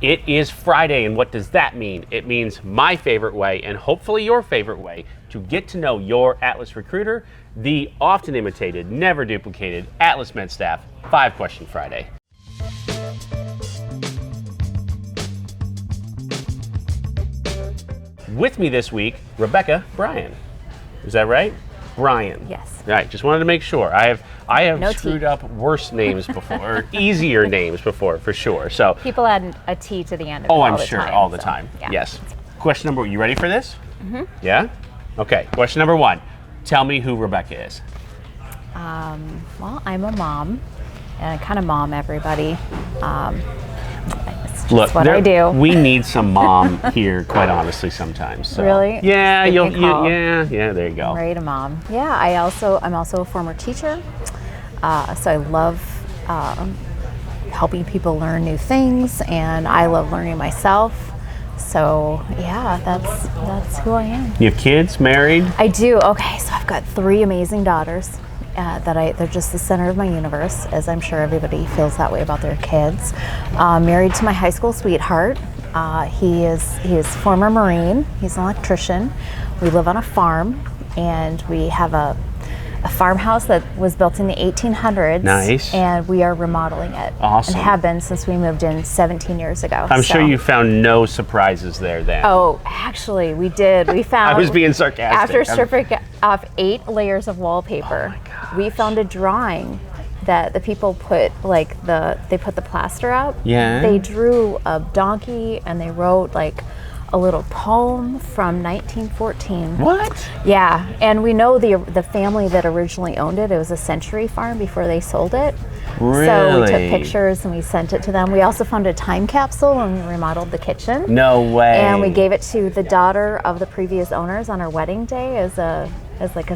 It is Friday, and what does that mean? It means my favorite way, and hopefully your favorite way, to get to know your Atlas recruiter, the often imitated, never duplicated Atlas MedStaff 5-Question Friday. With me this week, Rebecca Bryan. Is that right? Bryan. Yes. Right, just wanted to make sure. I have No screwed T. up worse names before, or easier names before, for sure. So. People add a T to the end of it. Oh, I'm all the sure, time, all the so, time. yeah. Yes. Question number, you ready for this? Mm-hmm. Yeah? Okay, question number 1. Tell me who Rebecca is. Well, I'm a mom, and I kind of mom everybody. It's just Look, what I do. We need some mom here, quite honestly, sometimes. So. Really? Yeah, Just give me a call. yeah, there you go. I'm ready to mom. Yeah, I'm also a former teacher, so I love helping people learn new things, and I love learning myself. So yeah, that's who I am. You have kids, married? I do. Okay, so I've got 3 amazing daughters. They're just the center of my universe, as I'm sure everybody feels that way about their kids. Married to my high school sweetheart. He is former Marine. He's an electrician. We live on a farm, and we have a farmhouse that was built in the 1800s. Nice. And we are remodeling it. Awesome. And have been since we moved in 17 years ago. I'm sure you found no surprises there then. Oh, actually, we did. We found. I was being sarcastic. After stripping off 8 layers of wallpaper, we found a drawing that the people put, they put the plaster up. Yeah. They drew a donkey and they wrote a little poem from 1914. What? Yeah, and we know the family that originally owned it. It was a Century Farm before they sold it. Really? So we took pictures and we sent it to them. We also found a time capsule and we remodeled the kitchen. No way. And we gave it to the daughter of the previous owners on her wedding day as a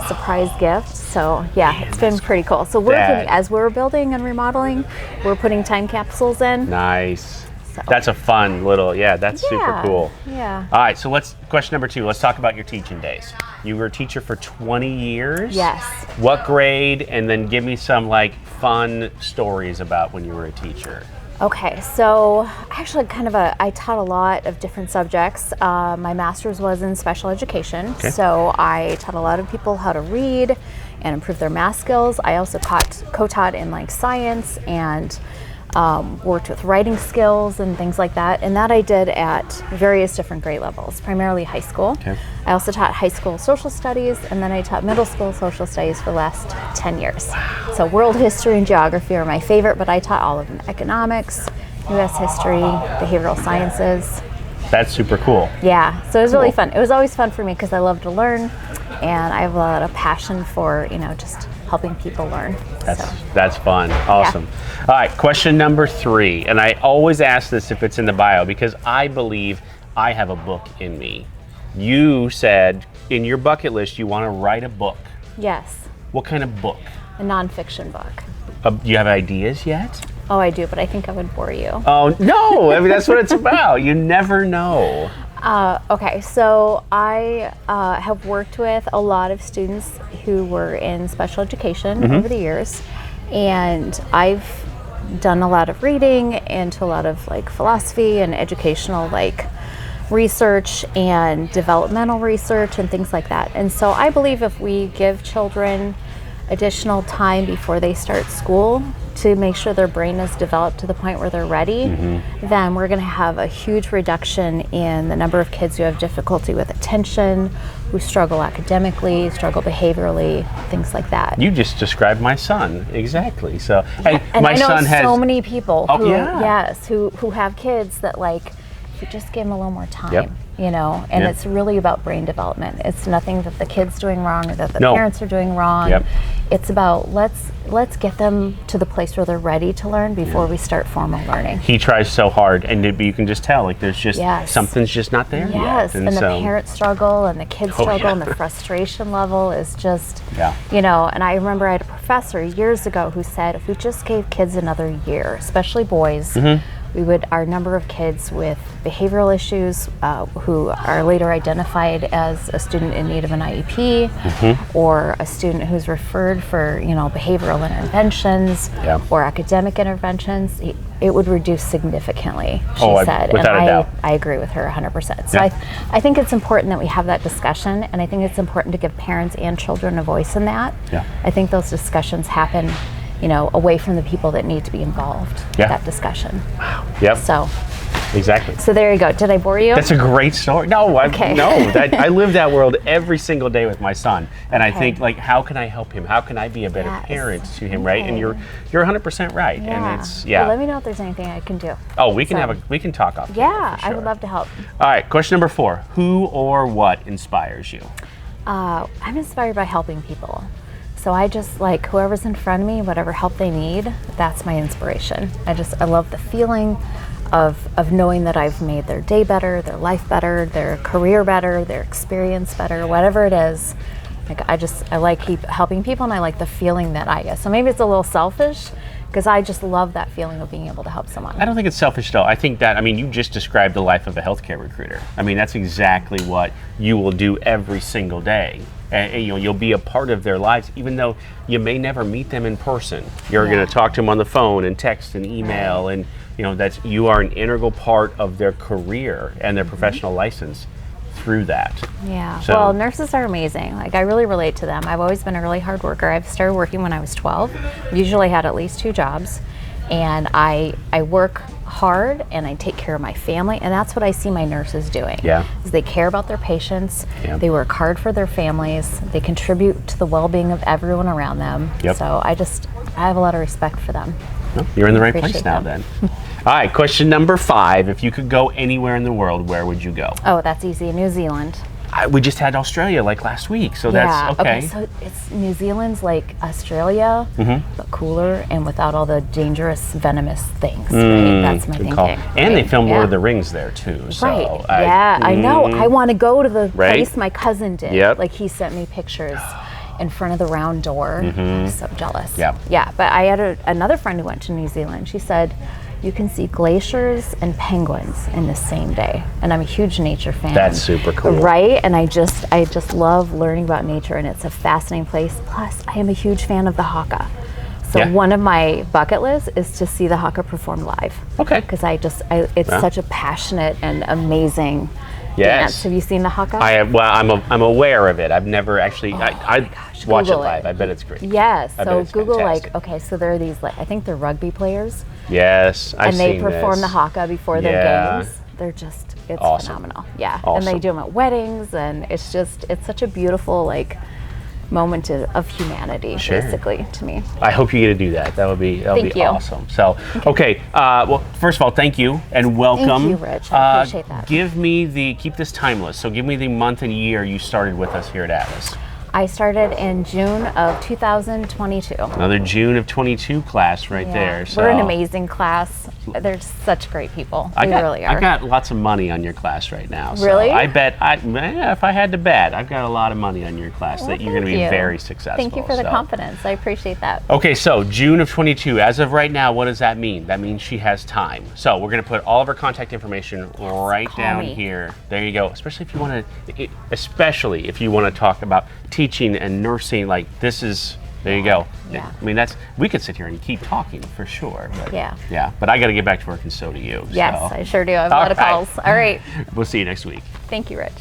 surprise gift. So yeah, man, it's been pretty cool. So as we're building and remodeling, we're putting time capsules in. Nice. So. That's a fun little, that's super cool. Yeah. All right, so question number 2, let's talk about your teaching days. You were a teacher for 20 years? Yes. What grade? And then give me some fun stories about when you were a teacher. Okay, so actually I taught a lot of different subjects. My master's was in special education, okay. So I taught a lot of people how to read and improve their math skills. I also co-taught in science and worked with writing skills and things like that. And that I did at various different grade levels, primarily high school. Okay. I also taught high school social studies, and then I taught middle school social studies for the last 10 years. Wow. So world history and geography are my favorite, but I taught all of them: economics, U.S. history, behavioral sciences. That's super cool. Yeah, so it was really fun. It was always fun for me because I love to learn, and I have a lot of passion for, just helping people learn. That's fun. Awesome. Yeah. All right, question number 3. And I always ask this if it's in the bio because I believe I have a book in me. You said in your bucket list you want to write a book. Yes. What kind of book? A nonfiction book. Do you have ideas yet? Oh, I do, but I think I would bore you. Oh, no. I mean, that's what it's about. You never know. Okay, so I have worked with a lot of students who were in special education over the years, and I've done a lot of reading into a lot of philosophy and educational research and developmental research and things like that. And so I believe if we give children additional time before they start school to make sure their brain is developed to the point where they're ready, then we're going to have a huge reduction in the number of kids who have difficulty with attention, who struggle academically, struggle behaviorally, things like that. You just described my son exactly. So, hey, and my I know son has so many people who, yes, who have kids that if you just give them a little more time. Yep. And it's really about brain development. It's nothing that the kid's doing wrong or that the parents are doing wrong. Yep. It's about let's get them to the place where they're ready to learn before we start formal learning. He tries so hard, and you can just tell there's just something's just not there yet. Yes, and the parents struggle and the kids struggle and the frustration level is just, and I remember I had a professor years ago who said if we just gave kids another year, especially boys, our number of kids with behavioral issues who are later identified as a student in need of an IEP or a student who's referred for behavioral interventions or academic interventions, it would reduce significantly, she Oh, said. without and a doubt. I agree with her 100%. So Yeah. I think it's important that we have that discussion, and I think it's important to give parents and children a voice in that. Yeah. I think those discussions happen, away from the people that need to be involved Yeah. in that discussion. Yep. So Exactly. there you go. Did I bore you? That's a great story. No, Okay. I live that world every single day with my son, and I Okay. think, like, how can I help him? How can I be a better Yes. parent to him, right? And Okay. you're 100% right. Yeah. And it's Well, let me know if there's anything I can do. Oh, we can So- we can talk off. Yeah, for I would sure. love to help. All right, question number 4. Who or what inspires you? I'm inspired by helping people. So I just like whoever's in front of me, whatever help they need, that's my inspiration. I love the feeling of knowing that I've made their day better, their life better, their career better, their experience better, whatever it is. Like I like helping people, and I like the feeling that I get. So maybe it's a little selfish, because I just love that feeling of being able to help someone. I don't think it's selfish, though. I think that, you just described the life of a healthcare recruiter. That's exactly what you will do every single day. And you'll be a part of their lives, even though you may never meet them in person. You're Yeah. going to talk to them on the phone and text and email, Right. and you are an integral part of their career and their professional license through that. Yeah. So- Well, nurses are amazing. Like I really relate to them. I've always been a really hard worker. I've started working when I was 12. Usually had at least 2 jobs, and I work hard and I take care of my family, and that's what I see my nurses doing. Yeah. Is they care about their patients. Yeah. They work hard for their families. They contribute to the well-being of everyone around them. Yep. So I have a lot of respect for them. Well, you're in the right place Appreciate now, them. then. All right, question number 5. If you could go anywhere in the world, where would you go? Oh, that's easy. New Zealand. We just had Australia like last week, so that's okay. So it's New Zealand's like Australia, but cooler and without all the dangerous, venomous things. Right? That's my Good thinking. call. And they right? filmed Lord Yeah. of the Rings there too. So Right. I know. I want to go to the Right? place my cousin did. Yep. Like he sent me pictures in front of the round door. I'm so jealous. Yep. Yeah. But I had another friend who went to New Zealand. She said, you can see glaciers and penguins in the same day. And I'm a huge nature fan. That's super cool. Right? And I just love learning about nature, and it's a fascinating place. Plus, I am a huge fan of the haka. So Yeah. one of my bucket lists is to see the haka perform live. Okay. Because it's Yeah. such a passionate and amazing Yes. dance. Have you seen the haka? I have. Well, I'm aware of it. I've never actually. I gosh, watch it Google live. it. I bet it's great. Yes. I bet So it's Google fantastic. okay, so there are these I think they're rugby players, Yes, I've and they seen perform this. the haka before their Yeah. games. They're just it's Awesome. phenomenal. Yeah. And Awesome. they do them at weddings, and it's such a beautiful moment of humanity, Sure. basically, to me. I hope you get to do that. That'll be Thank you. awesome. So, okay. Well, first of all, thank you and welcome. you, Rich. I appreciate that. Keep this timeless. So, give me the month and year you started with us here at Atlas. I started in June of 2022. Another June of 22 class right Yeah. there. So We're an amazing class. They're such great people. They really are. I got lots of money on your class right now. So Really? I bet, if I had to bet, I've got a lot of money on your class Well, that you're going to thank be you. very successful. Thank you for the So- confidence. I appreciate that. Okay, so June of 22. As of right now, what does that mean? That means she has time. So we're going to put all of her contact information right call down me. here. There you go. Especially if you want to talk about teaching and nursing. Like this is. There you go. Yeah. I mean, we could sit here and keep talking for sure. But, Yeah. Yeah. But I got to get back to work, and so do you. Yes, so. I sure do. I have a All lot of right. calls. All right. We'll see you next week. Thank you, Rich.